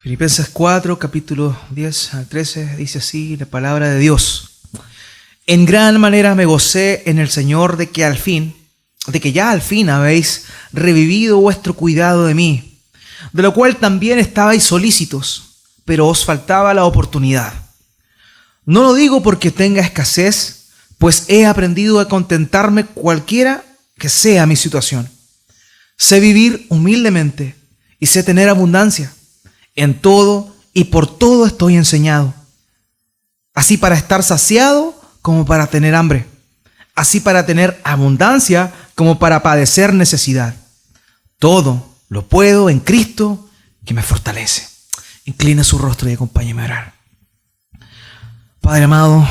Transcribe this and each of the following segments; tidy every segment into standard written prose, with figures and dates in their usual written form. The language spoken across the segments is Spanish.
Filipenses 4, capítulo 10 al 13, dice así la palabra de Dios. En gran manera me gocé en el Señor de que ya al fin habéis revivido vuestro cuidado de mí, de lo cual también estabais solícitos, pero os faltaba la oportunidad. No lo digo porque tenga escasez, pues he aprendido a contentarme cualquiera que sea mi situación. Sé vivir humildemente y sé tener abundancia. En todo y por todo estoy enseñado, así para estar saciado como para tener hambre, así para tener abundancia como para padecer necesidad. Todo lo puedo en Cristo que me fortalece. Inclina su rostro y acompáñeme a orar. Padre amado,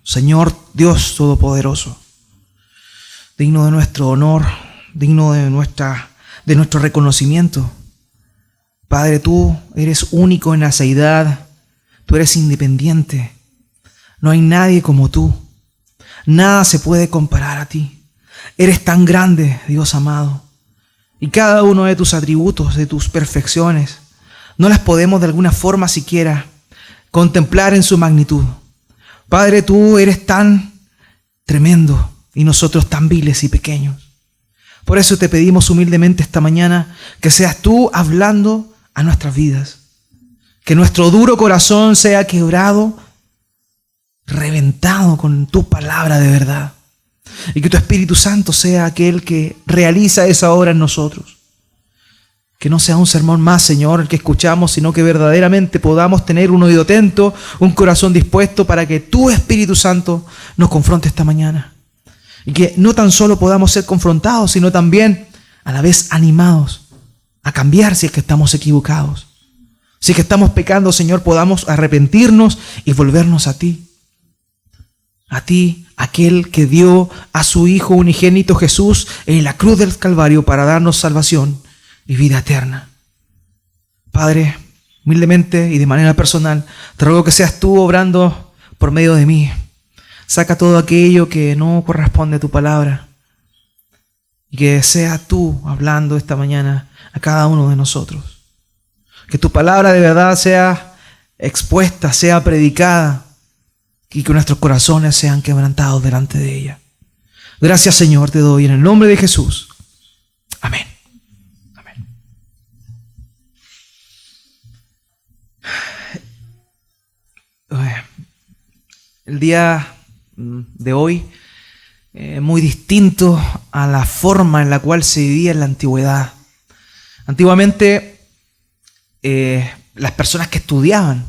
Señor Dios Todopoderoso, digno de nuestro honor, digno de nuestro reconocimiento. Padre, tú eres único en la seidad, tú eres independiente, no hay nadie como tú, nada se puede comparar a ti. Eres tan grande, Dios amado, y cada uno de tus atributos, de tus perfecciones, no las podemos de alguna forma siquiera contemplar en su magnitud. Padre, tú eres tan tremendo y nosotros tan viles y pequeños. Por eso te pedimos humildemente esta mañana que seas tú hablando a nuestras vidas, que nuestro duro corazón sea quebrado, reventado con tu palabra de verdad, y que tu Espíritu Santo sea aquel que realiza esa obra en nosotros. Que no sea un sermón más, Señor, el que escuchamos, sino que verdaderamente podamos tener un oído atento, un corazón dispuesto para que tu Espíritu Santo nos confronte esta mañana, y que no tan solo podamos ser confrontados, sino también a la vez animados a cambiar si es que estamos equivocados. Si es que estamos pecando, Señor, podamos arrepentirnos y volvernos a ti. A ti, aquel que dio a su Hijo unigénito Jesús en la cruz del Calvario para darnos salvación y vida eterna. Padre, humildemente y de manera personal, te ruego que seas tú obrando por medio de mí. Saca todo aquello que no corresponde a tu palabra. Y que seas tú hablando esta mañana a cada uno de nosotros. Que tu palabra de verdad sea expuesta, sea predicada, y que nuestros corazones sean quebrantados delante de ella. Gracias, Señor, te doy en el nombre de Jesús. Amén. Amén. El día de hoy muy distinto a la forma en la cual se vivía en la antigüedad. Antiguamente, las personas que estudiaban,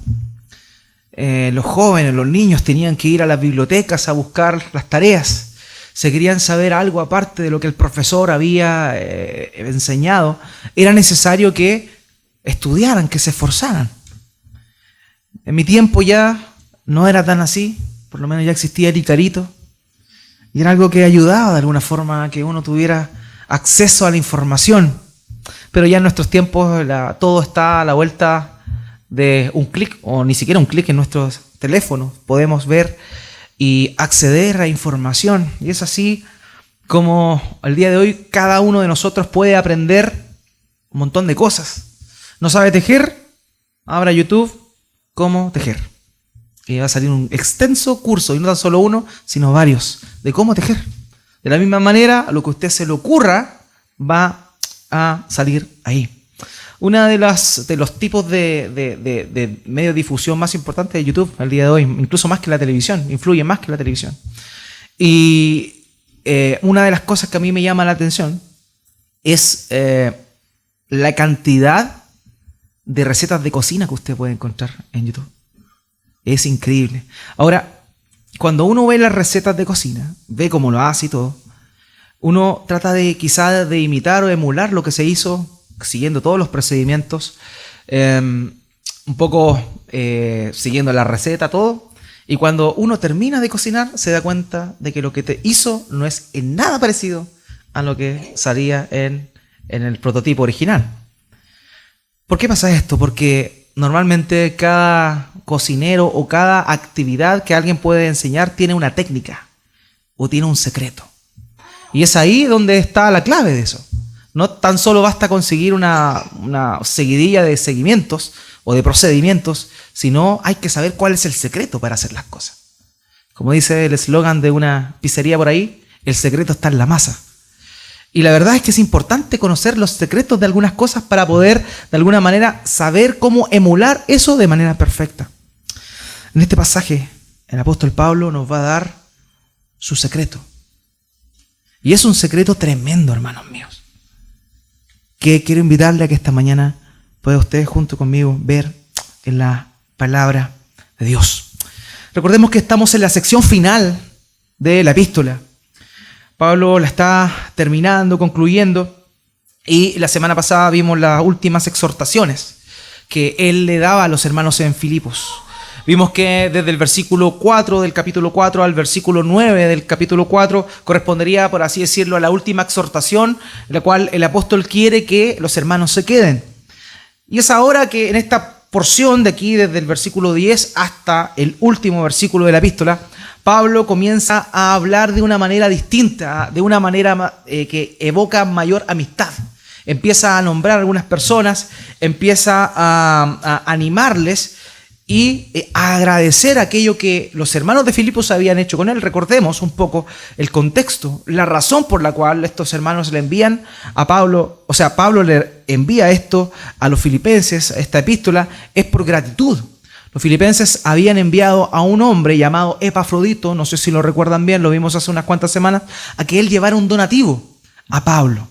los jóvenes, los niños, tenían que ir a las bibliotecas a buscar las tareas. Se querían saber algo aparte de lo que el profesor había enseñado. Era necesario que estudiaran, que se esforzaran. En mi tiempo ya no era tan así, por lo menos ya existía el Icarito. Y era algo que ayudaba de alguna forma a que uno tuviera acceso a la información. Pero ya en nuestros tiempos todo está a la vuelta de un clic, o ni siquiera un clic en nuestros teléfonos. Podemos ver y acceder a información. Y es así como el día de hoy cada uno de nosotros puede aprender un montón de cosas. ¿No sabe tejer? Abra YouTube, cómo tejer. Y va a salir un extenso curso, y no tan solo uno, sino varios, de cómo tejer. De la misma manera, a lo que a usted se le ocurra, va a salir ahí. Una de los tipos de medio de difusión más importantes de YouTube al día de hoy, incluso más que la televisión, influye más que la televisión. Y una de las cosas que a mí me llama la atención es la cantidad de recetas de cocina que usted puede encontrar en YouTube. Es increíble. Ahora, cuando uno ve las recetas de cocina, ve cómo lo hace y todo, uno trata de quizá de imitar o emular lo que se hizo siguiendo todos los procedimientos, un poco siguiendo la receta, todo. Y cuando uno termina de cocinar, se da cuenta de que lo que te hizo no es en nada parecido a lo que salía en el prototipo original. ¿Por qué pasa esto? Porque normalmente cada cocinero o cada actividad que alguien puede enseñar tiene una técnica o tiene un secreto. Y es ahí donde está la clave de eso. No tan solo basta conseguir una seguidilla de seguimientos o de procedimientos, sino hay que saber cuál es el secreto para hacer las cosas. Como dice el eslogan de una pizzería por ahí, el secreto está en la masa. Y la verdad es que es importante conocer los secretos de algunas cosas para poder, de alguna manera, saber cómo emular eso de manera perfecta. En este pasaje, el apóstol Pablo nos va a dar su secreto. Y es un secreto tremendo, hermanos míos, que quiero invitarle a que esta mañana pueda usted junto conmigo ver en la palabra de Dios. Recordemos que estamos en la sección final de la epístola. Pablo la está terminando, concluyendo, y la semana pasada vimos las últimas exhortaciones que él le daba a los hermanos en Filipos. Vimos que desde el versículo 4 del capítulo 4 al versículo 9 del capítulo 4 correspondería, por así decirlo, a la última exhortación, en la cual el apóstol quiere que los hermanos se queden. Y es ahora que en esta porción de aquí, desde el versículo 10 hasta el último versículo de la epístola, Pablo comienza a hablar de una manera distinta, de una manera que evoca mayor amistad. Empieza a nombrar a algunas personas, empieza a animarles y a agradecer aquello que los hermanos de Filipos habían hecho con él. Recordemos un poco el contexto, la razón por la cual estos hermanos le envían a Pablo, o sea, Pablo le envía esto a los filipenses, a esta epístola, es por gratitud. Los filipenses habían enviado a un hombre llamado Epafrodito, no sé si lo recuerdan bien, lo vimos hace unas cuantas semanas, a que él llevara un donativo a Pablo.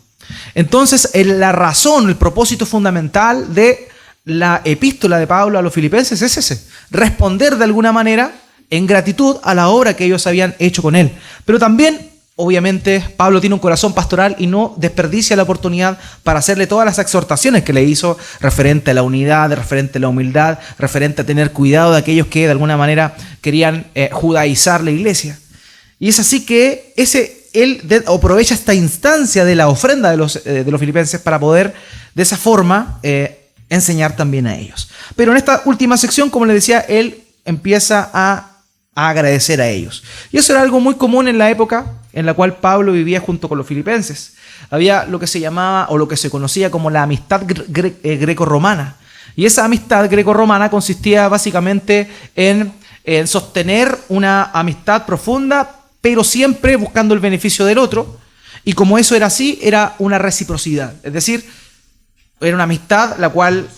Entonces, la razón, el propósito fundamental de la epístola de Pablo a los filipenses es ese: responder de alguna manera en gratitud a la obra que ellos habían hecho con él. Pero también, obviamente, Pablo tiene un corazón pastoral y no desperdicia la oportunidad para hacerle todas las exhortaciones que le hizo referente a la unidad, referente a la humildad, referente a tener cuidado de aquellos que de alguna manera querían judaizar la iglesia. Y es así que él aprovecha esta instancia de la ofrenda de los filipenses para poder de esa forma enseñar también a ellos. Pero en esta última sección, como les decía, él empieza a agradecer a ellos. Y eso era algo muy común en la época en la cual Pablo vivía junto con los filipenses. Había lo que se llamaba o lo que se conocía como la amistad greco-romana. Y esa amistad greco-romana consistía básicamente en sostener una amistad profunda, pero siempre buscando el beneficio del otro. Y como eso era así, era una reciprocidad. Es decir, era una amistad la cual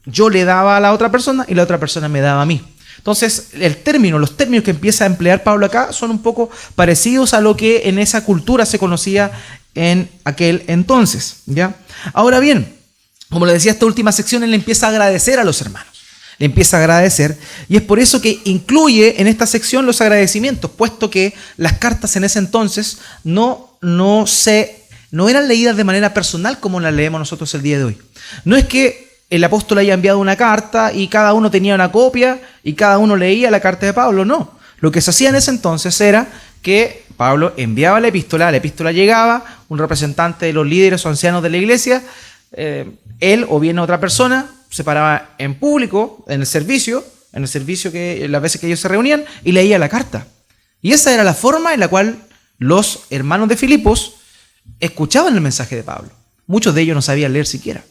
yo le daba a la otra persona y la otra persona me daba a mí. Entonces, los términos que empieza a emplear Pablo acá son un poco parecidos a lo que en esa cultura se conocía en aquel entonces, ¿ya? Ahora bien, como le decía, esta última sección, él le empieza a agradecer a los hermanos. Le empieza a agradecer, y es por eso que incluye en esta sección los agradecimientos, puesto que las cartas en ese entonces no eran leídas de manera personal como las leemos nosotros el día de hoy. No es que el apóstol haya enviado una carta y cada uno tenía una copia y cada uno leía la carta de Pablo, no. Lo que se hacía en ese entonces era que Pablo enviaba la epístola llegaba, un representante de los líderes o ancianos de la iglesia, él o bien otra persona, se paraba en público, en el servicio que las veces que ellos se reunían, y leía la carta. Y esa era la forma en la cual los hermanos de Filipos escuchaban el mensaje de Pablo. Muchos de ellos no sabían leer siquiera.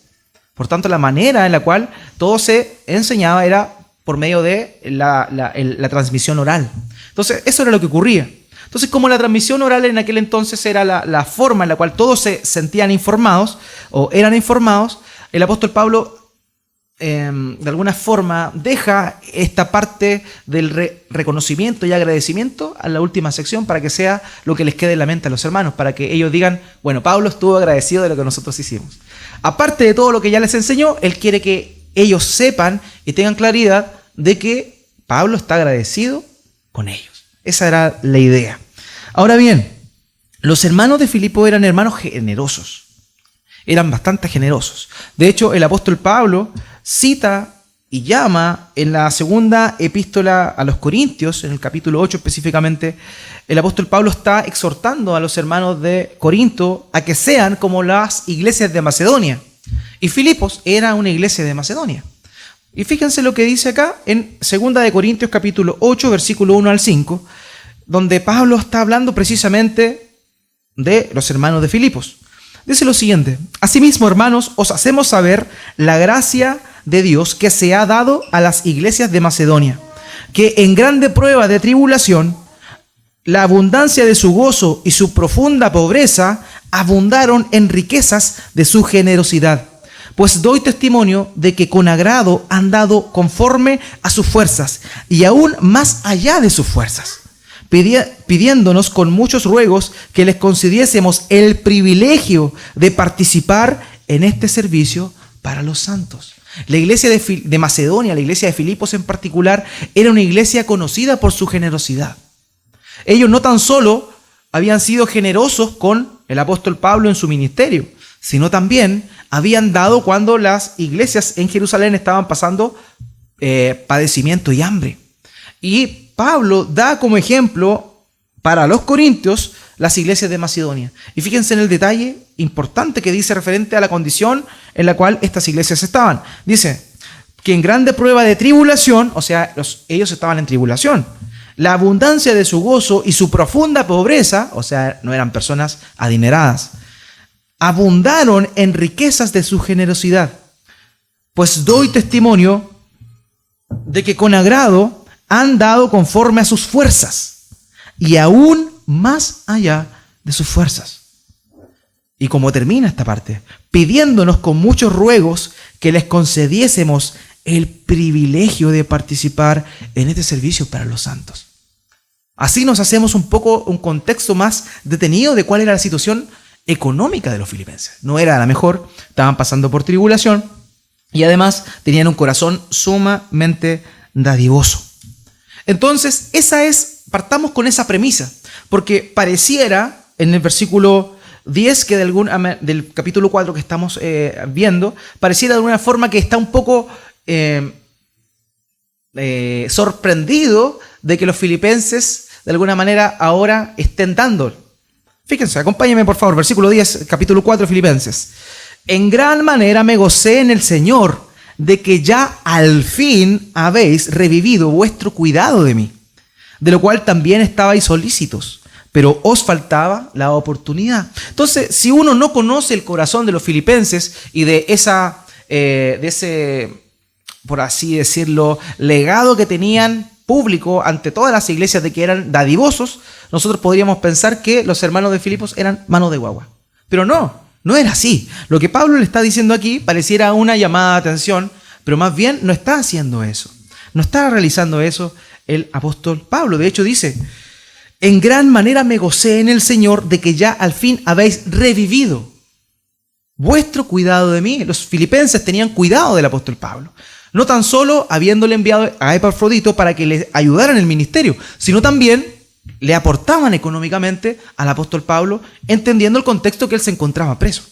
Por tanto, la manera en la cual todo se enseñaba era por medio de la transmisión oral. Entonces, eso era lo que ocurría. Entonces, como la transmisión oral en aquel entonces era la forma en la cual todos se sentían informados o eran informados, el apóstol Pablo de alguna forma deja esta parte del reconocimiento y agradecimiento a la última sección para que sea lo que les quede en la mente a los hermanos, para que ellos digan, bueno, Pablo estuvo agradecido de lo que nosotros hicimos. Aparte de todo lo que ya les enseñó, él quiere que ellos sepan y tengan claridad de que Pablo está agradecido con ellos. Esa era la idea. Ahora bien, los hermanos de Filipo eran hermanos generosos. Eran bastante generosos. De hecho, el apóstol Pablo cita y llama en la segunda epístola a los Corintios, en el capítulo 8 específicamente, el apóstol Pablo está exhortando a los hermanos de Corinto a que sean como las iglesias de Macedonia. Y Filipos era una iglesia de Macedonia. Y fíjense lo que dice acá en segunda de Corintios capítulo 8, versículo 1 al 5, donde Pablo está hablando precisamente de los hermanos de Filipos. Dice lo siguiente: asimismo, hermanos, os hacemos saber la gracia de Dios que se ha dado a las iglesias de Macedonia, que en grande prueba de tribulación, la abundancia de su gozo y su profunda pobreza abundaron en riquezas de su generosidad. Pues doy testimonio de que con agrado han dado conforme a sus fuerzas y aún más allá de sus fuerzas, pidiéndonos con muchos ruegos que les concediésemos el privilegio de participar en este servicio para los santos. La iglesia de Macedonia, la iglesia de Filipos en particular, era una iglesia conocida por su generosidad. Ellos no tan solo habían sido generosos con el apóstol Pablo en su ministerio, sino también habían dado cuando las iglesias en Jerusalén estaban pasando padecimiento y hambre. Y Pablo da como ejemplo para los corintios las iglesias de Macedonia. Y fíjense en el detalle importante que dice referente a la condición en la cual estas iglesias estaban. Dice que en grande prueba de tribulación, o sea, ellos estaban en tribulación, la abundancia de su gozo y su profunda pobreza, o sea, no eran personas adineradas, abundaron en riquezas de su generosidad. Pues doy testimonio de que con agrado han dado conforme a sus fuerzas y aún más allá de sus fuerzas. Y como termina esta parte, pidiéndonos con muchos ruegos que les concediésemos el privilegio de participar en este servicio para los santos. Así nos hacemos un poco un contexto más detenido de cuál era la situación económica de los filipenses. No era la mejor, estaban pasando por tribulación y además tenían un corazón sumamente dadivoso. Entonces, partamos con esa premisa, porque pareciera en el versículo 10 que del capítulo 4 que estamos viendo, pareciera de alguna forma que está un poco sorprendido de que los filipenses de alguna manera ahora estén dando. Fíjense, acompáñenme por favor, versículo 10, capítulo 4 de Filipenses. En gran manera me gocé en el Señor de que ya al fin habéis revivido vuestro cuidado de mí, de lo cual también estabais solícitos, pero os faltaba la oportunidad. Entonces, si uno no conoce el corazón de los filipenses y de ese, por así decirlo, legado que tenían público ante todas las iglesias de que eran dadivosos, nosotros podríamos pensar que los hermanos de Filipos eran mano de guagua. Pero no era así. Lo que Pablo le está diciendo aquí pareciera una llamada de atención, pero más bien no está haciendo eso. No está realizando eso el apóstol Pablo. De hecho dice, en gran manera me gocé en el Señor de que ya al fin habéis revivido vuestro cuidado de mí. Los filipenses tenían cuidado del apóstol Pablo. No tan solo habiéndole enviado a Epafrodito para que les ayudara en el ministerio, sino también le aportaban económicamente al apóstol Pablo, entendiendo el contexto que él se encontraba preso.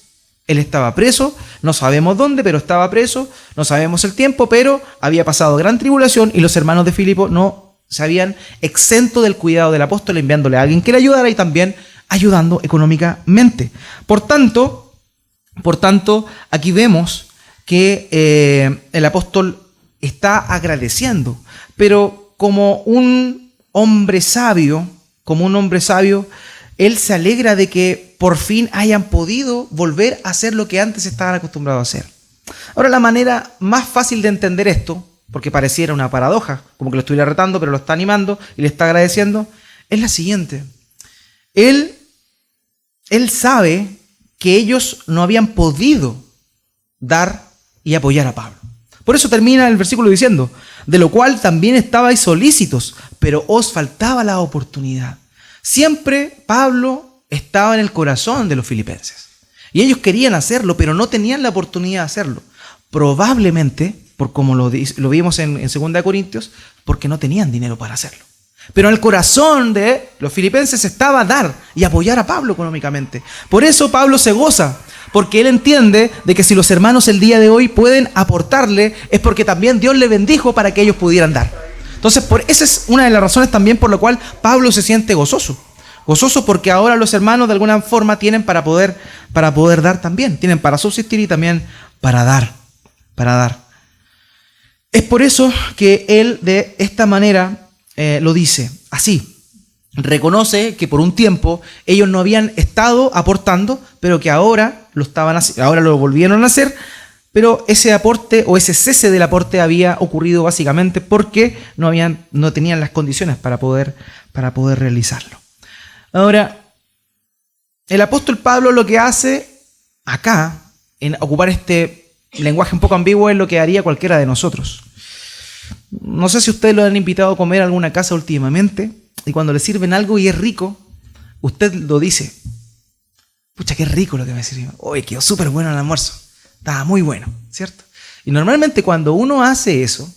Él estaba preso, no sabemos dónde, pero estaba preso, no sabemos el tiempo, pero había pasado gran tribulación y los hermanos de Filipo no se habían exento del cuidado del apóstol, enviándole a alguien que le ayudara y también ayudando económicamente. Por tanto, aquí vemos que el apóstol está agradeciendo, pero como un hombre sabio, él se alegra de que por fin hayan podido volver a hacer lo que antes estaban acostumbrados a hacer. Ahora, la manera más fácil de entender esto, porque pareciera una paradoja, como que lo estuviera retando, pero lo está animando y le está agradeciendo, es la siguiente. Él sabe que ellos no habían podido dar y apoyar a Pablo. Por eso termina el versículo diciendo, de lo cual también estabais solícitos, pero os faltaba la oportunidad. Siempre Pablo estaba en el corazón de los filipenses. Y ellos querían hacerlo, pero no tenían la oportunidad de hacerlo. Probablemente, por como lo vimos en 2 Corintios, porque no tenían dinero para hacerlo. Pero en el corazón de los filipenses estaba dar y apoyar a Pablo económicamente. Por eso Pablo se goza, porque él entiende de que si los hermanos el día de hoy pueden aportarle, es porque también Dios le bendijo para que ellos pudieran dar. Entonces, esa es una de las razones también por la cual Pablo se siente gozoso. Gozoso porque ahora los hermanos de alguna forma tienen para poder dar también. Tienen para subsistir y también para dar. Es por eso que él de esta manera lo dice así. Reconoce que por un tiempo ellos no habían estado aportando, pero que ahora lo volvieron a hacer, pero ese aporte o ese cese del aporte había ocurrido básicamente porque no tenían las condiciones para poder realizarlo. Ahora, el apóstol Pablo lo que hace acá, en ocupar este lenguaje un poco ambiguo, es lo que haría cualquiera de nosotros. No sé si ustedes lo han invitado a comer a alguna casa últimamente y cuando le sirven algo y es rico, usted lo dice: pucha, qué rico lo que me sirvió. Oye, quedó súper bueno el almuerzo. Estaba muy bueno, ¿cierto? Y normalmente cuando uno hace eso,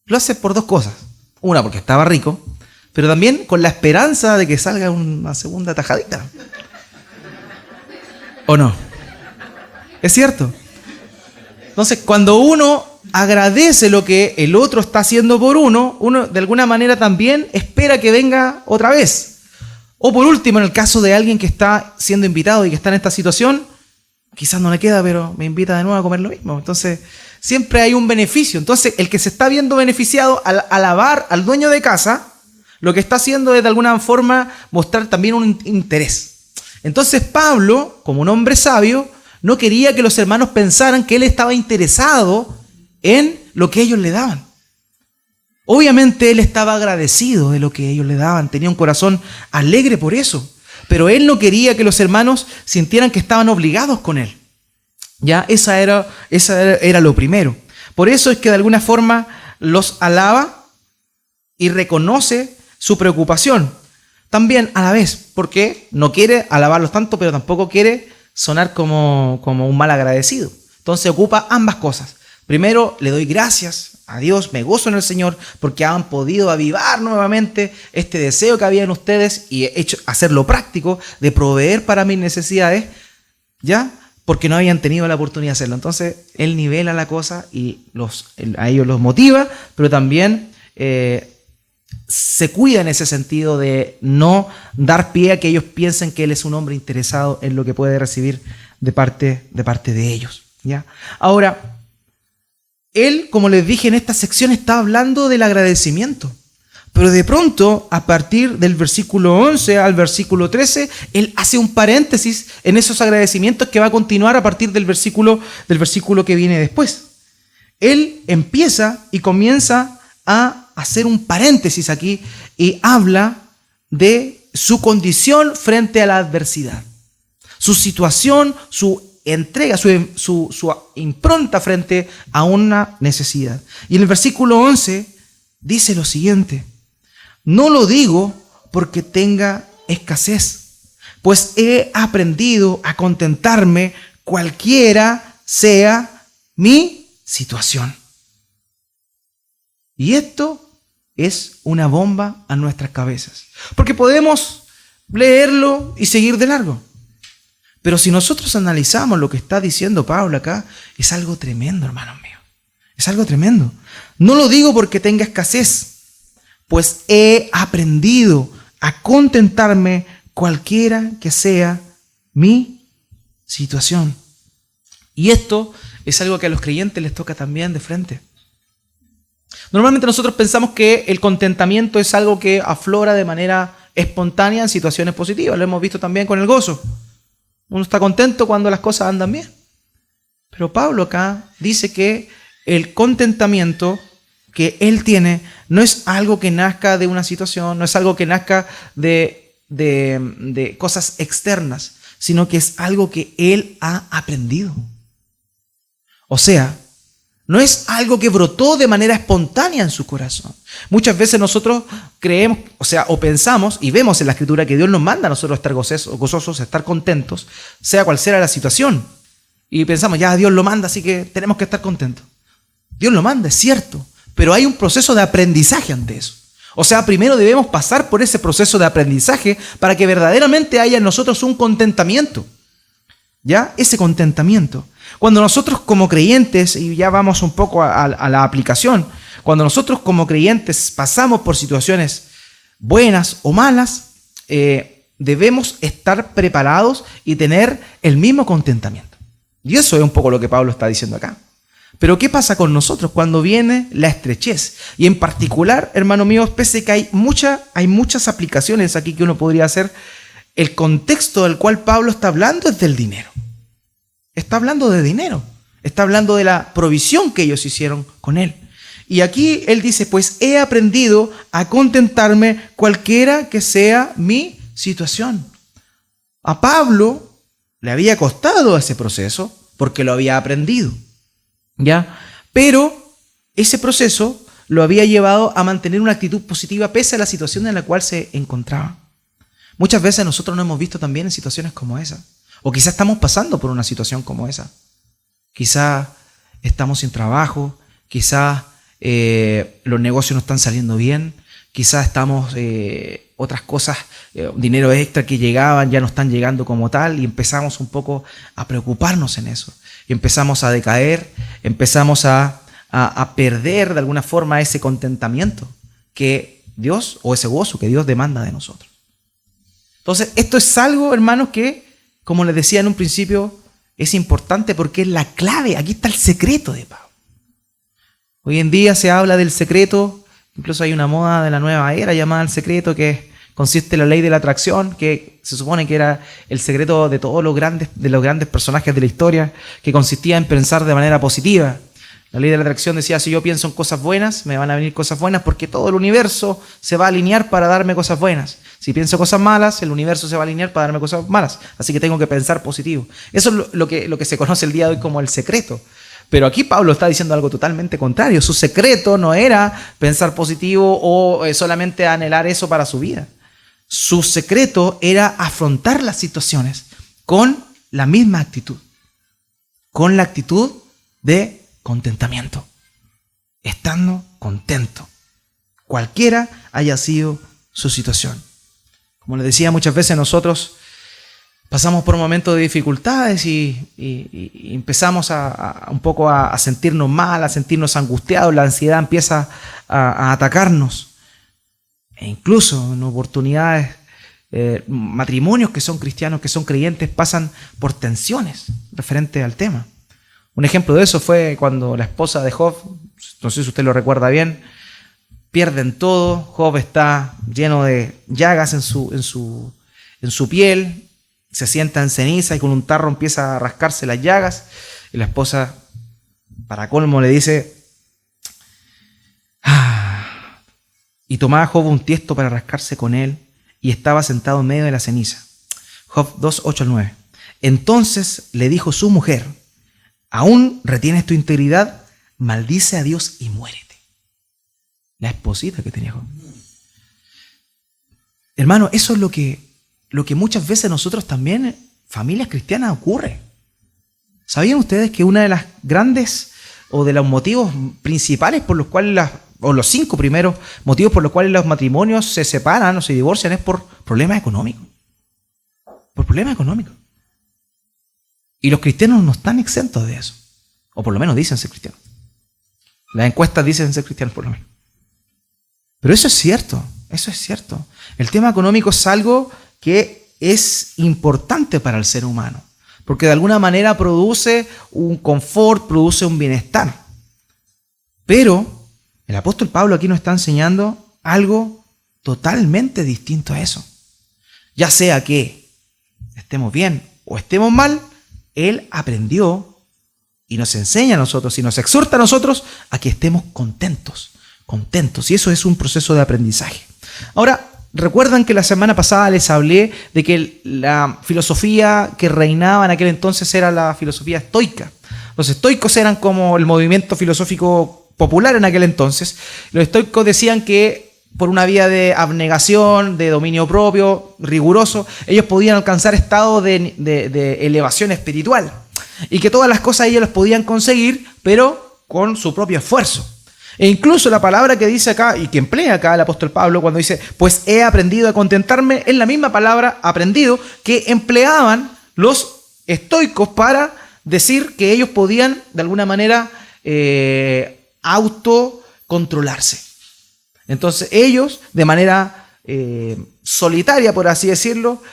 lo hace por dos cosas. Una, porque estaba rico, pero también con la esperanza de que salga una segunda tajadita. ¿O no? ¿Es cierto? Entonces, cuando uno agradece lo que el otro está haciendo por uno de alguna manera también espera que venga otra vez. O por último, en el caso de alguien que está siendo invitado y que está en esta situación, quizás no le queda, pero me invita de nuevo a comer lo mismo. Entonces, siempre hay un beneficio. Entonces, el que se está viendo beneficiado al alabar al dueño de casa, lo que está haciendo es de alguna forma mostrar también un interés. Entonces, Pablo, como un hombre sabio, no quería que los hermanos pensaran que él estaba interesado en lo que ellos le daban. Obviamente él estaba agradecido de lo que ellos le daban, tenía un corazón alegre por eso, pero él no quería que los hermanos sintieran que estaban obligados con él. Ya, esa era lo primero. Por eso es que de alguna forma los alaba y reconoce su preocupación. También a la vez, porque no quiere alabarlos tanto, pero tampoco quiere sonar como un mal agradecido. Entonces ocupa ambas cosas. Primero, le doy gracias a Dios, me gozo en el Señor porque han podido avivar nuevamente este deseo que había en ustedes y hacerlo práctico de proveer para mis necesidades, ¿ya? Porque no habían tenido la oportunidad de hacerlo. Entonces, Él nivela la cosa y a ellos los motiva, pero también se cuida en ese sentido de no dar pie a que ellos piensen que Él es un hombre interesado en lo que puede recibir de parte de ellos, ¿ya? Ahora, Él, como les dije en esta sección, está hablando del agradecimiento. Pero de pronto, a partir del versículo 11 al versículo 13, Él hace un paréntesis en esos agradecimientos que va a continuar a partir del versículo que viene después. Él empieza y comienza a hacer un paréntesis aquí y habla de su condición frente a la adversidad. Su situación, su entrega, su impronta frente a una necesidad. Y en el versículo 11 dice lo siguiente: no lo digo porque tenga escasez, pues he aprendido a contentarme cualquiera sea mi situación. Y esto es una bomba a nuestras cabezas, porque podemos leerlo y seguir de largo. Pero si nosotros analizamos lo que está diciendo Pablo acá, es algo tremendo, hermanos míos. Es algo tremendo. No lo digo porque tenga escasez, pues he aprendido a contentarme cualquiera que sea mi situación. Y esto es algo que a los creyentes les toca también de frente. Normalmente nosotros pensamos que el contentamiento es algo que aflora de manera espontánea en situaciones positivas. Lo hemos visto también con el gozo. Uno está contento cuando las cosas andan bien. Pero Pablo acá dice que el contentamiento que él tiene no es algo que nazca de una situación, no es algo que nazca de cosas externas, sino que es algo que él ha aprendido. O sea, no es algo que brotó de manera espontánea en su corazón. Muchas veces nosotros creemos, o pensamos y vemos en la Escritura que Dios nos manda a nosotros estar gozosos, estar contentos, sea cual sea la situación. Y pensamos, ya Dios lo manda, así que tenemos que estar contentos. Dios lo manda, es cierto, pero hay un proceso de aprendizaje ante eso. O sea, primero debemos pasar por ese proceso de aprendizaje para que verdaderamente haya en nosotros un contentamiento. ¿Ya? Ese contentamiento. Cuando nosotros como creyentes, y ya vamos un poco a la aplicación, cuando nosotros como creyentes pasamos por situaciones buenas o malas, debemos estar preparados y tener el mismo contentamiento. Y eso es un poco lo que Pablo está diciendo acá. Pero ¿qué pasa con nosotros cuando viene la estrechez? Y en particular, hermano mío, pese que hay muchas aplicaciones aquí que uno podría hacer, el contexto del cual Pablo está hablando es del dinero. Está hablando de dinero. Está hablando de la provisión que ellos hicieron con él. Y aquí él dice, pues he aprendido a contentarme cualquiera que sea mi situación. A Pablo le había costado ese proceso porque lo había aprendido, ¿ya? Pero ese proceso lo había llevado a mantener una actitud positiva pese a la situación en la cual se encontraba. Muchas veces nosotros nos hemos visto también en situaciones como esa. O quizás estamos pasando por una situación como esa. Quizás estamos sin trabajo, quizás los negocios no están saliendo bien, quizás estamos otras cosas, dinero extra que llegaban ya no están llegando como tal, y empezamos un poco a preocuparnos en eso. Y empezamos a decaer, empezamos a perder de alguna forma ese contentamiento que Dios, o ese gozo que Dios demanda de nosotros. Entonces, esto es algo, hermanos, que, como les decía en un principio, es importante porque es la clave. Aquí está el secreto de Pablo. Hoy en día se habla del secreto, incluso hay una moda de la nueva era llamada el secreto, que consiste en la ley de la atracción, que se supone que era el secreto de todos los grandes personajes de la historia, que consistía en pensar de manera positiva. La ley de la atracción decía, si yo pienso en cosas buenas, me van a venir cosas buenas porque todo el universo se va a alinear para darme cosas buenas. Si pienso cosas malas, el universo se va a alinear para darme cosas malas. Así que tengo que pensar positivo. Eso es lo que se conoce el día de hoy como el secreto. Pero aquí Pablo está diciendo algo totalmente contrario. Su secreto no era pensar positivo o solamente anhelar eso para su vida. Su secreto era afrontar las situaciones con la misma actitud. Con la actitud de contentamiento. Estando contento. Cualquiera haya sido su situación. Como les decía, muchas veces nosotros pasamos por momentos de dificultades y empezamos un poco a sentirnos mal, a sentirnos angustiados, la ansiedad empieza a atacarnos. E incluso en oportunidades, matrimonios que son cristianos, que son creyentes, pasan por tensiones referente al tema. Un ejemplo de eso fue cuando la esposa de Job, no sé si usted lo recuerda bien, pierden todo. Job está lleno de llagas en su piel, se sienta en ceniza y con un tarro empieza a rascarse las llagas. Y la esposa, para colmo, le dice, y tomaba Job un tiesto para rascarse con él y estaba sentado en medio de la ceniza. Job 2, 8-9. Entonces le dijo su mujer, ¿aún retienes tu integridad? Maldice a Dios y muérete. La esposita que tenía Job. Hermano, eso es lo que muchas veces nosotros también, familias cristianas, ocurre. ¿Sabían ustedes que una de las grandes o de los motivos principales por los cuales o los 5 primeros motivos por los cuales los matrimonios se separan o se divorcian es por problemas económicos? Por problemas económicos. Y los cristianos no están exentos de eso. O por lo menos dicen ser cristianos. Las encuestas dicen ser cristianos por lo menos. Pero eso es cierto, eso es cierto. El tema económico es algo que es importante para el ser humano, porque de alguna manera produce un confort, produce un bienestar. Pero el apóstol Pablo aquí nos está enseñando algo totalmente distinto a eso. Ya sea que estemos bien o estemos mal, él aprendió y nos enseña a nosotros y nos exhorta a nosotros a que estemos contentos. Y eso es un proceso de aprendizaje. Ahora, recuerdan que la semana pasada les hablé de que la filosofía que reinaba en aquel entonces era la filosofía estoica. Los estoicos eran como el movimiento filosófico popular en aquel entonces. Los estoicos decían que por una vía de abnegación, de dominio propio, riguroso, ellos podían alcanzar estados de elevación espiritual. Y que todas las cosas ellos las podían conseguir, pero con su propio esfuerzo. E incluso la palabra que dice acá, y que emplea acá el apóstol Pablo cuando dice, pues he aprendido a contentarme, es la misma palabra aprendido que empleaban los estoicos para decir que ellos podían de alguna manera autocontrolarse. Entonces ellos de manera solitaria, por así decirlo,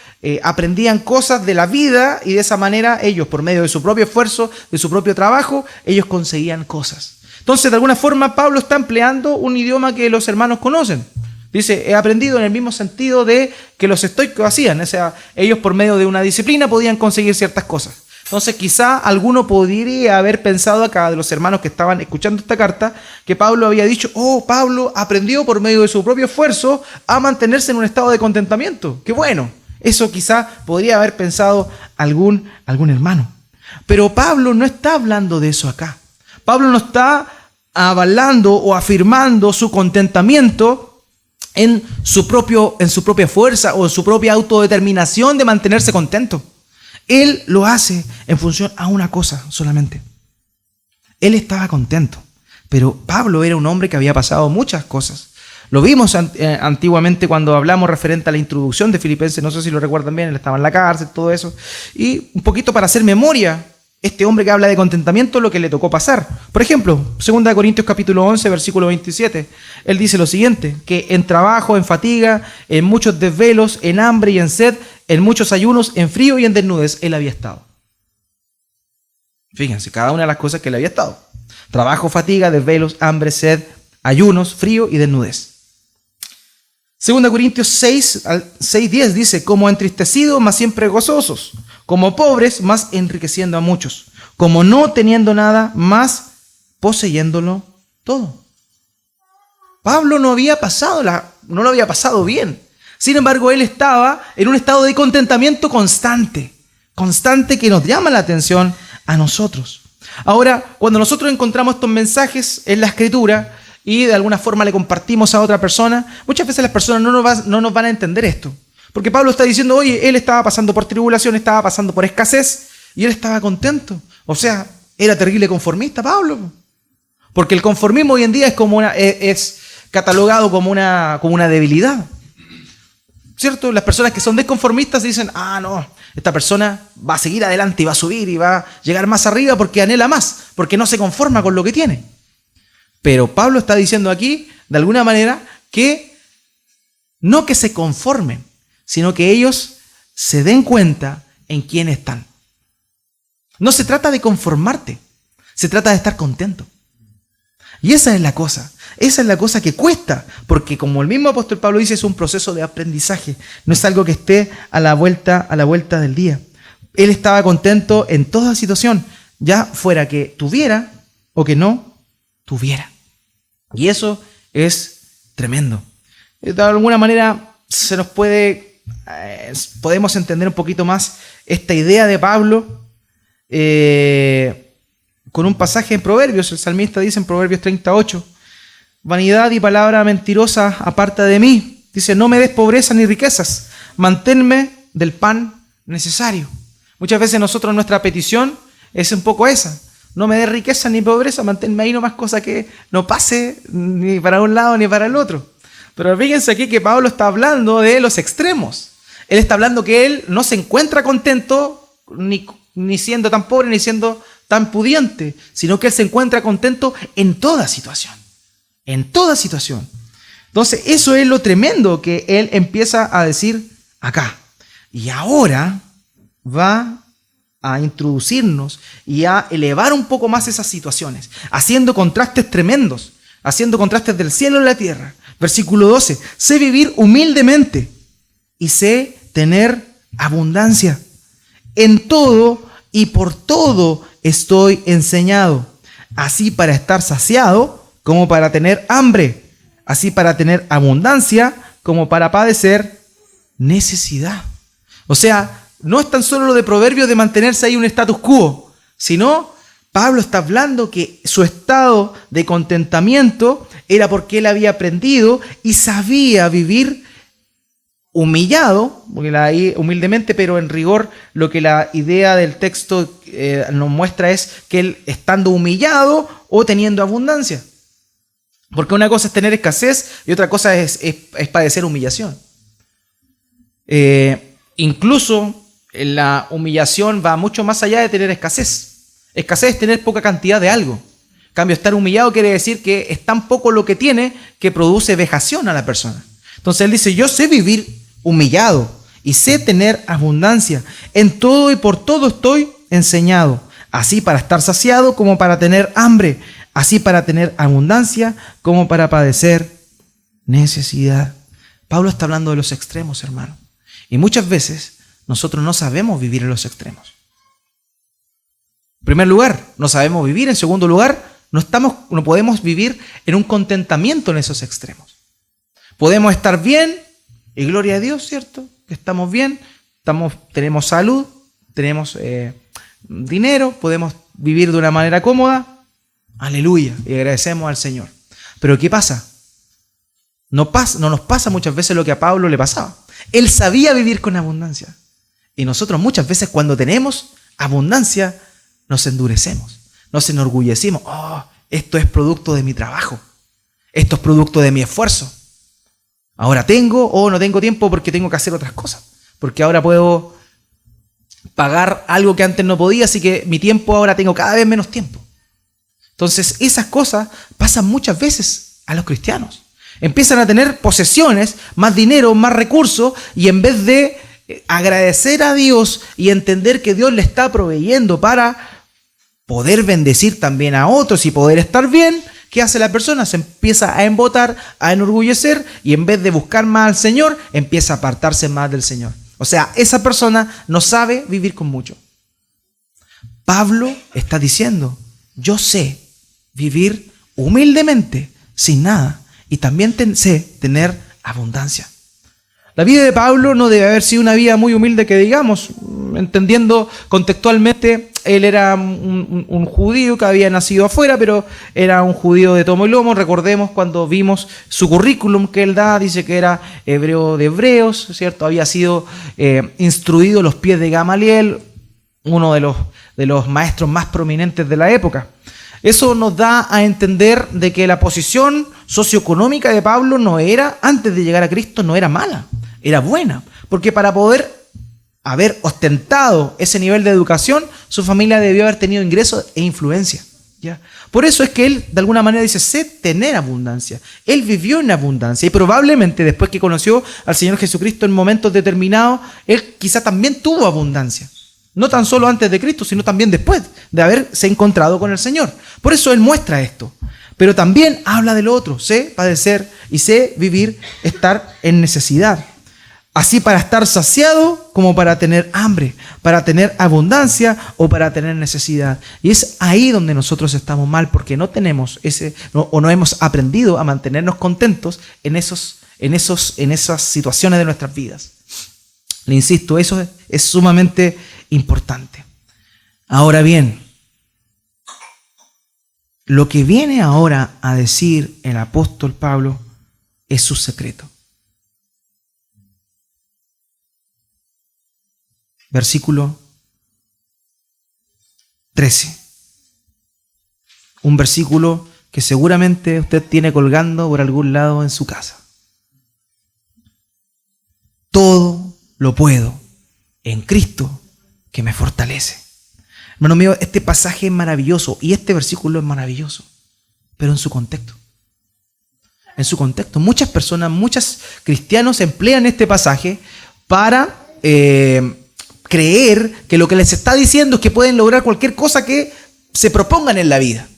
aprendían cosas de la vida y de esa manera ellos, por medio de su propio esfuerzo, de su propio trabajo, ellos conseguían cosas. Entonces, de alguna forma, Pablo está empleando un idioma que los hermanos conocen. Dice, he aprendido en el mismo sentido de que los estoicos hacían. O sea, ellos por medio de una disciplina podían conseguir ciertas cosas. Entonces quizá alguno podría haber pensado acá, de los hermanos que estaban escuchando esta carta, que Pablo había dicho, Pablo aprendió por medio de su propio esfuerzo a mantenerse en un estado de contentamiento. ¡Qué bueno! Eso quizá podría haber pensado algún hermano. Pero Pablo no está hablando de eso acá. Pablo no está avalando o afirmando su contentamiento en su propia fuerza o en su propia autodeterminación de mantenerse contento. Él lo hace en función a una cosa solamente. Él estaba contento, pero Pablo era un hombre que había pasado muchas cosas. Lo vimos antiguamente cuando hablamos referente a la introducción de Filipenses, no sé si lo recuerdan bien, él estaba en la cárcel, todo eso. Y un poquito para hacer memoria, este hombre que habla de contentamiento, lo que le tocó pasar. Por ejemplo, 2 Corintios capítulo 11, versículo 27, él dice lo siguiente, que en trabajo, en fatiga, en muchos desvelos, en hambre y en sed, en muchos ayunos, en frío y en desnudez, él había estado. Fíjense, cada una de las cosas que él había estado. Trabajo, fatiga, desvelos, hambre, sed, ayunos, frío y desnudez. 2 Corintios 6:10 dice, como entristecidos, mas siempre gozosos, como pobres, mas enriqueciendo a muchos, como no teniendo nada, mas poseyéndolo todo. Pablo no lo había pasado bien. Sin embargo, él estaba en un estado de contentamiento constante que nos llama la atención a nosotros. Ahora, cuando nosotros encontramos estos mensajes en la Escritura, y de alguna forma le compartimos a otra persona, muchas veces las personas no nos van a entender esto. Porque Pablo está diciendo, oye, él estaba pasando por tribulación, estaba pasando por escasez, y él estaba contento. O sea, era terrible conformista Pablo. Porque el conformismo hoy en día es catalogado como una debilidad. ¿Cierto? Las personas que son desconformistas dicen, no, esta persona va a seguir adelante y va a subir y va a llegar más arriba porque anhela más, porque no se conforma con lo que tiene. Pero Pablo está diciendo aquí, de alguna manera, que no que se conformen, sino que ellos se den cuenta en quién están. No se trata de conformarte, se trata de estar contento. Y esa es la cosa que cuesta, porque como el mismo apóstol Pablo dice, es un proceso de aprendizaje, no es algo que esté a la vuelta del día. Él estaba contento en toda situación, ya fuera que tuviera o que no tuviera. Y eso es tremendo. De alguna manera podemos entender un poquito más esta idea de Pablo con un pasaje en Proverbios. El salmista dice en Proverbios 38, vanidad y palabra mentirosa aparta de mí. Dice, no me des pobreza ni riquezas, manténme del pan necesario. Muchas veces nuestra petición es un poco esa. No me dé riqueza ni pobreza, manténme ahí nomás, cosa que no pase ni para un lado ni para el otro. Pero fíjense aquí que Pablo está hablando de los extremos. Él está hablando que él no se encuentra contento ni siendo tan pobre ni siendo tan pudiente, sino que él se encuentra contento en toda situación. En toda situación. Entonces, eso es lo tremendo que él empieza a decir acá. Y ahora va a introducirnos y a elevar un poco más esas situaciones, haciendo contrastes tremendos, haciendo contrastes del cielo y la tierra. Versículo 12, sé vivir humildemente y sé tener abundancia. En todo y por todo estoy enseñado, así para estar saciado como para tener hambre, así para tener abundancia como para padecer necesidad. O sea, no es tan solo lo de Proverbios de mantenerse ahí un status quo, sino Pablo está hablando que su estado de contentamiento era porque él había aprendido y sabía vivir humillado, porque ahí humildemente, pero en rigor lo que la idea del texto nos muestra es que él estando humillado o teniendo abundancia. Porque una cosa es tener escasez y otra cosa es padecer humillación. Incluso la humillación va mucho más allá de tener escasez. Escasez es tener poca cantidad de algo. En cambio, estar humillado quiere decir que es tan poco lo que tiene que produce vejación a la persona. Entonces él dice, yo sé vivir humillado y sé tener abundancia. En todo y por todo estoy enseñado. Así para estar saciado como para tener hambre. Así para tener abundancia como para padecer necesidad. Pablo está hablando de los extremos, hermano. Y muchas veces nosotros no sabemos vivir en los extremos. En primer lugar, no sabemos vivir. En segundo lugar, no podemos vivir en un contentamiento en esos extremos. Podemos estar bien, y gloria a Dios, ¿cierto? Que estamos bien, tenemos salud, tenemos dinero, podemos vivir de una manera cómoda. Aleluya, y agradecemos al Señor. Pero ¿qué pasa? No nos pasa muchas veces lo que a Pablo le pasaba. Él sabía vivir con abundancia. Y nosotros muchas veces cuando tenemos abundancia, nos endurecemos, nos enorgullecimos. Oh, esto es producto de mi trabajo. Esto es producto de mi esfuerzo. Ahora tengo o no tengo tiempo porque tengo que hacer otras cosas. Porque ahora puedo pagar algo que antes no podía, así que mi tiempo ahora tengo cada vez menos tiempo. Entonces esas cosas pasan muchas veces a los cristianos. Empiezan a tener posesiones, más dinero, más recursos, y en vez de agradecer a Dios y entender que Dios le está proveyendo para poder bendecir también a otros y poder estar bien, ¿qué hace la persona? Se empieza a embotar, a enorgullecer, y en vez de buscar más al Señor, empieza a apartarse más del Señor. O sea, esa persona no sabe vivir con mucho. Pablo está diciendo, yo sé vivir humildemente, sin nada, y también sé tener abundancia. La vida de Pablo no debe haber sido una vida muy humilde que digamos, entendiendo contextualmente, él era un judío que había nacido afuera, pero era un judío de tomo y lomo. Recordemos cuando vimos su currículum que él da, dice que era hebreo de hebreos, ¿cierto? Había sido instruido a los pies de Gamaliel, uno de los maestros más prominentes de la época. Eso nos da a entender de que la posición socioeconómica de Pablo no era, antes de llegar a Cristo, no era mala, era buena. Porque para poder haber ostentado ese nivel de educación, su familia debió haber tenido ingresos e influencia, ¿ya? Por eso es que él, de alguna manera, dice, sé tener abundancia. Él vivió en abundancia y probablemente después que conoció al Señor Jesucristo en momentos determinados, él quizá también tuvo abundancia. No tan solo antes de Cristo, sino también después de haberse encontrado con el Señor. Por eso él muestra esto. Pero también habla de lo otro. Sé padecer y sé vivir, estar en necesidad. Así para estar saciado como para tener hambre, para tener abundancia o para tener necesidad. Y es ahí donde nosotros estamos mal, porque no tenemos no hemos aprendido a mantenernos contentos en esas situaciones de nuestras vidas. Le insisto, eso es sumamente importante. Ahora bien, lo que viene ahora a decir el apóstol Pablo es su secreto. Versículo 13. Un versículo que seguramente usted tiene colgando por algún lado en su casa. Todo lo puedo en Cristo que me fortalece. Hermano mío, este pasaje es maravilloso y este versículo es maravilloso, pero en su contexto. En su contexto. Muchas personas, muchos cristianos emplean este pasaje para creer que lo que les está diciendo es que pueden lograr cualquier cosa que se propongan en la vida.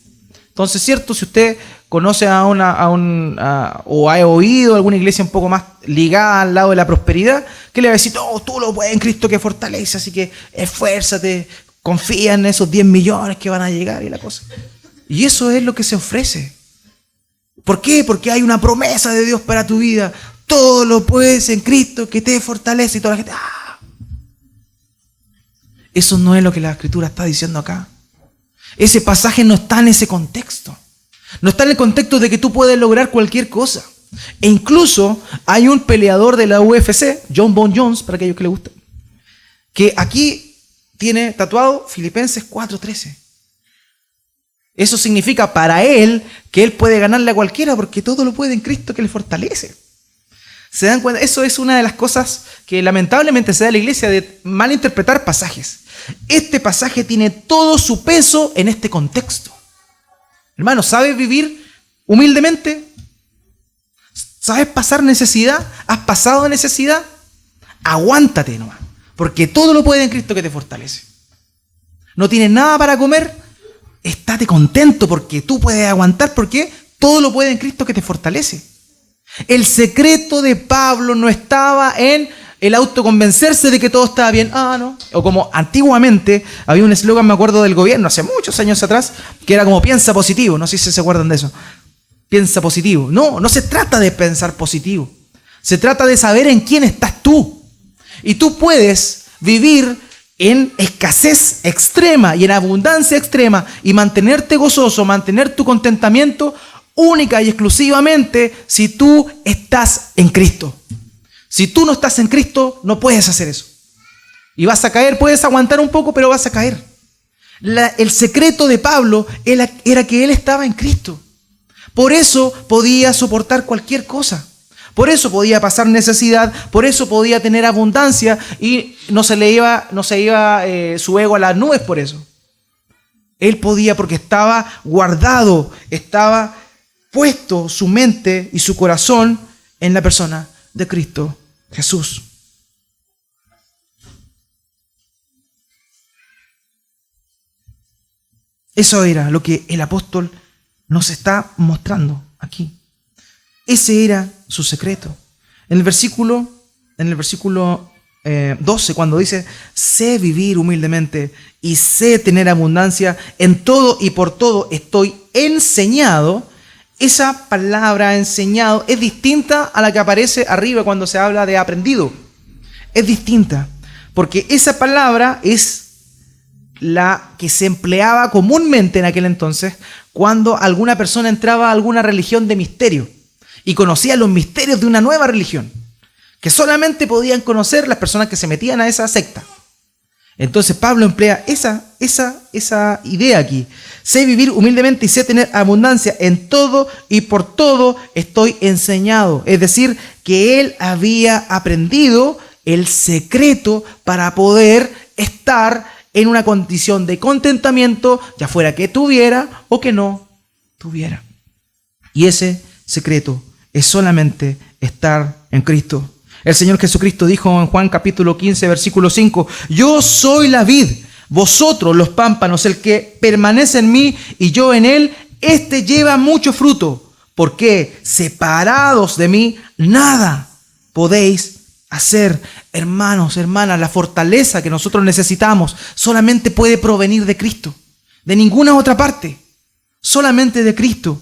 Entonces, cierto, si usted conoce o ha oído alguna iglesia un poco más ligada al lado de la prosperidad, que le va a decir, oh, tú lo puedes en Cristo que fortalece, así que esfuérzate, confía en esos 10 millones que van a llegar y la cosa. Y eso es lo que se ofrece. ¿Por qué? Porque hay una promesa de Dios para tu vida. Todo lo puedes en Cristo que te fortalece y toda la gente. ¡Ah! Eso no es lo que la Escritura está diciendo acá. Ese pasaje no está en ese contexto. No está en el contexto de que tú puedes lograr cualquier cosa. E incluso hay un peleador de la UFC, Jon Bon Jones, para aquellos que les gusta, que aquí tiene tatuado Filipenses 4:13. Eso significa para él que él puede ganarle a cualquiera porque todo lo puede en Cristo que le fortalece. ¿Se dan cuenta? Eso es una de las cosas que lamentablemente se da a la iglesia, de malinterpretar pasajes. Este pasaje tiene todo su peso en este contexto. Hermano, ¿sabes vivir humildemente? ¿Sabes pasar necesidad? ¿Has pasado necesidad? Aguántate nomás, porque todo lo puede en Cristo que te fortalece. ¿No tienes nada para comer? Estate contento porque tú puedes aguantar, porque todo lo puede en Cristo que te fortalece. El secreto de Pablo no estaba en el autoconvencerse de que todo estaba bien. No. O como antiguamente había un eslogan, me acuerdo, del gobierno, hace muchos años atrás, que era como piensa positivo. No sé si se acuerdan de eso. Piensa positivo. No se trata de pensar positivo. Se trata de saber en quién estás tú. Y tú puedes vivir en escasez extrema y en abundancia extrema y mantenerte gozoso, mantener tu contentamiento única y exclusivamente si tú estás en Cristo. Si tú no estás en Cristo, no puedes hacer eso. Y vas a caer, puedes aguantar un poco, pero vas a caer. El secreto de Pablo era que él estaba en Cristo. Por eso podía soportar cualquier cosa. Por eso podía pasar necesidad, por eso podía tener abundancia y no se iba su ego a las nubes por eso. Él podía porque estaba guardado, estaba puesto su mente y su corazón en la persona de Cristo Jesús. Eso era lo que el apóstol nos está mostrando aquí. Ese era su secreto. En el versículo 12, cuando dice, sé vivir humildemente y sé tener abundancia, en todo y por todo estoy enseñado. Esa palabra enseñado es distinta a la que aparece arriba cuando se habla de aprendido. Es distinta, porque esa palabra es la que se empleaba comúnmente en aquel entonces cuando alguna persona entraba a alguna religión de misterio y conocía los misterios de una nueva religión, que solamente podían conocer las personas que se metían a esa secta. Entonces Pablo emplea esa idea aquí. Sé vivir humildemente y sé tener abundancia. En todo y por todo estoy enseñado. Es decir, que él había aprendido el secreto para poder estar en una condición de contentamiento, ya fuera que tuviera o que no tuviera. Y ese secreto es solamente estar en Cristo. El Señor Jesucristo dijo en Juan capítulo 15, versículo 5, yo soy la vid, vosotros los pámpanos, el que permanece en mí y yo en él, este lleva mucho fruto, porque separados de mí, nada podéis hacer. Hermanos, hermanas, la fortaleza que nosotros necesitamos solamente puede provenir de Cristo, de ninguna otra parte, solamente de Cristo.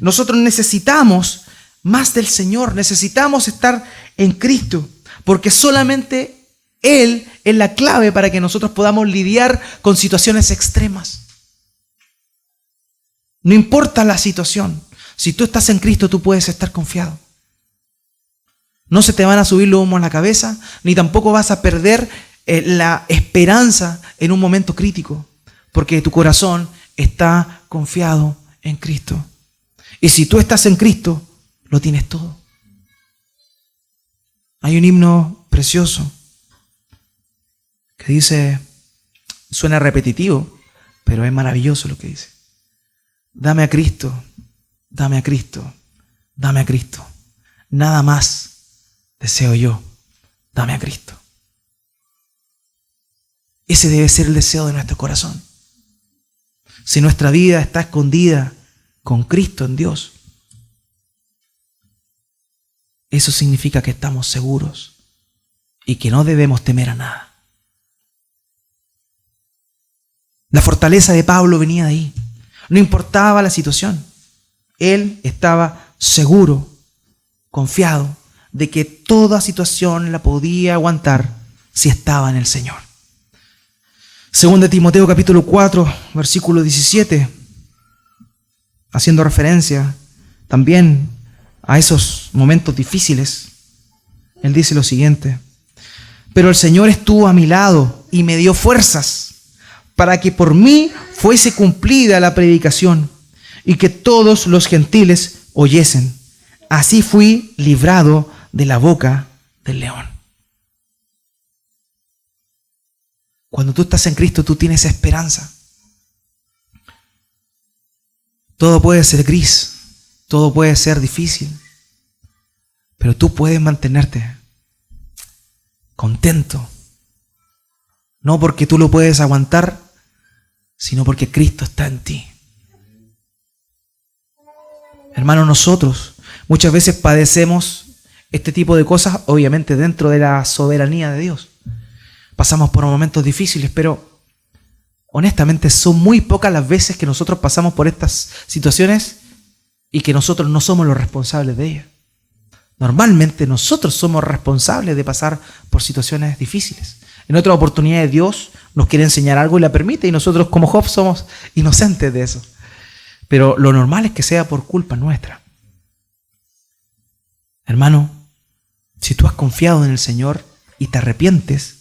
Nosotros necesitamos más del Señor, necesitamos estar en Cristo, porque solamente Él es la clave para que nosotros podamos lidiar con situaciones extremas. No importa la situación, si tú estás en Cristo, tú puedes estar confiado. No se te van a subir los humos a la cabeza, ni tampoco vas a perder la esperanza en un momento crítico, porque tu corazón está confiado en Cristo. Y si tú estás en Cristo, lo tienes todo. Hay un himno precioso que dice, suena repetitivo, pero es maravilloso lo que dice. Dame a Cristo, dame a Cristo, dame a Cristo. Nada más deseo yo, dame a Cristo. Ese debe ser el deseo de nuestro corazón. Si nuestra vida está escondida con Cristo en Dios, eso significa que estamos seguros y que no debemos temer a nada. La fortaleza de Pablo venía de ahí. No importaba la situación. Él estaba seguro, confiado de que toda situación la podía aguantar si estaba en el Señor. Según Timoteo capítulo 4, versículo 17, haciendo referencia también a esos momentos difíciles, él dice lo siguiente: pero el Señor estuvo a mi lado y me dio fuerzas para que por mí fuese cumplida la predicación y que todos los gentiles oyesen. Así fui librado de la boca del león. Cuando tú estás en Cristo, tú tienes esperanza. Todo puede ser gris, todo puede ser difícil, pero tú puedes mantenerte contento. No porque tú lo puedes aguantar, sino porque Cristo está en ti. Hermanos, nosotros muchas veces padecemos este tipo de cosas, obviamente dentro de la soberanía de Dios. Pasamos por momentos difíciles, pero honestamente son muy pocas las veces que nosotros pasamos por estas situaciones y que nosotros no somos los responsables de ellas. Normalmente nosotros somos responsables de pasar por situaciones difíciles. En otras oportunidades Dios nos quiere enseñar algo y la permite, y nosotros como Job somos inocentes de eso. Pero lo normal es que sea por culpa nuestra. Hermano, si tú has confiado en el Señor y te arrepientes,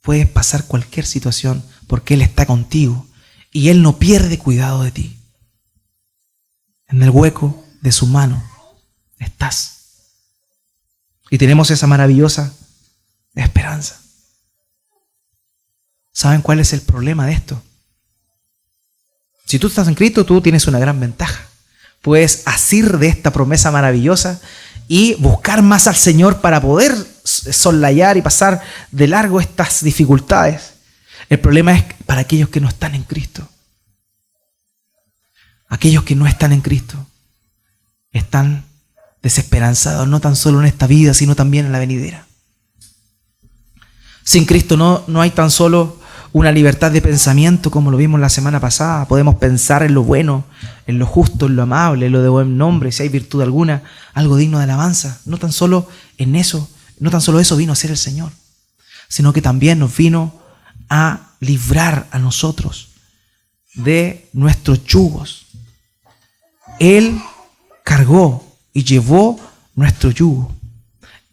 puedes pasar cualquier situación porque Él está contigo y Él no pierde cuidado de ti. En el hueco de su mano estás. Y tenemos esa maravillosa esperanza. ¿Saben cuál es el problema de esto? Si tú estás en Cristo, tú tienes una gran ventaja. Puedes asir de esta promesa maravillosa y buscar más al Señor para poder soslayar y pasar de largo estas dificultades. El problema es para aquellos que no están en Cristo. Aquellos que no están en Cristo están desesperanzados, no tan solo en esta vida, sino también en la venidera. Sin Cristo no hay tan solo una libertad de pensamiento como lo vimos la semana pasada. Podemos pensar en lo bueno, en lo justo, en lo amable, en lo de buen nombre, si hay virtud alguna, algo digno de alabanza. No tan solo en eso, no tan solo eso vino a ser el Señor, sino que también nos vino a librar a nosotros de nuestros yugos. Él cargó y llevó nuestro yugo.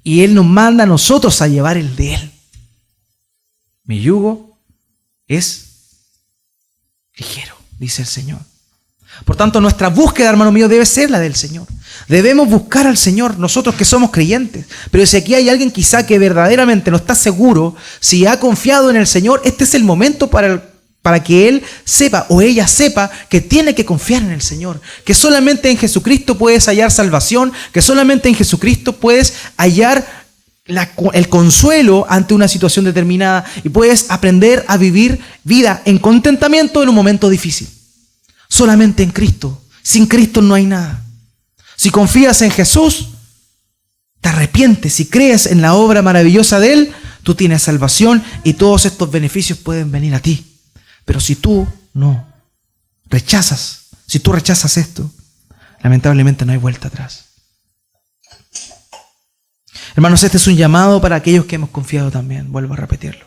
Y Él nos manda a nosotros a llevar el de Él. Mi yugo es ligero, dice el Señor. Por tanto, nuestra búsqueda, hermano mío, debe ser la del Señor. Debemos buscar al Señor, nosotros que somos creyentes. Pero si aquí hay alguien quizá que verdaderamente no está seguro, si ha confiado en el Señor, este es el momento para que él sepa o ella sepa que tiene que confiar en el Señor. Que solamente en Jesucristo puedes hallar salvación, que solamente en Jesucristo puedes hallar el consuelo ante una situación determinada y puedes aprender a vivir vida en contentamiento en un momento difícil. Solamente en Cristo. Sin Cristo no hay nada. Si confías en Jesús, te arrepientes, si crees en la obra maravillosa de Él, tú tienes salvación y todos estos beneficios pueden venir a ti. Pero si tú no rechazas, si tú rechazas esto, lamentablemente no hay vuelta atrás. Hermanos, este es un llamado para aquellos que hemos confiado también. Vuelvo a repetirlo.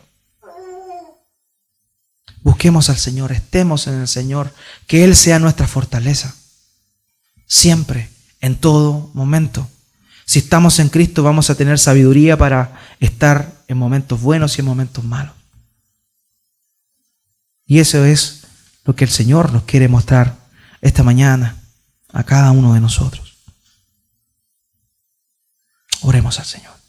Busquemos al Señor, estemos en el Señor, que Él sea nuestra fortaleza. Siempre, en todo momento. Si estamos en Cristo, vamos a tener sabiduría para estar en momentos buenos y en momentos malos. Y eso es lo que el Señor nos quiere mostrar esta mañana a cada uno de nosotros. Oremos al Señor.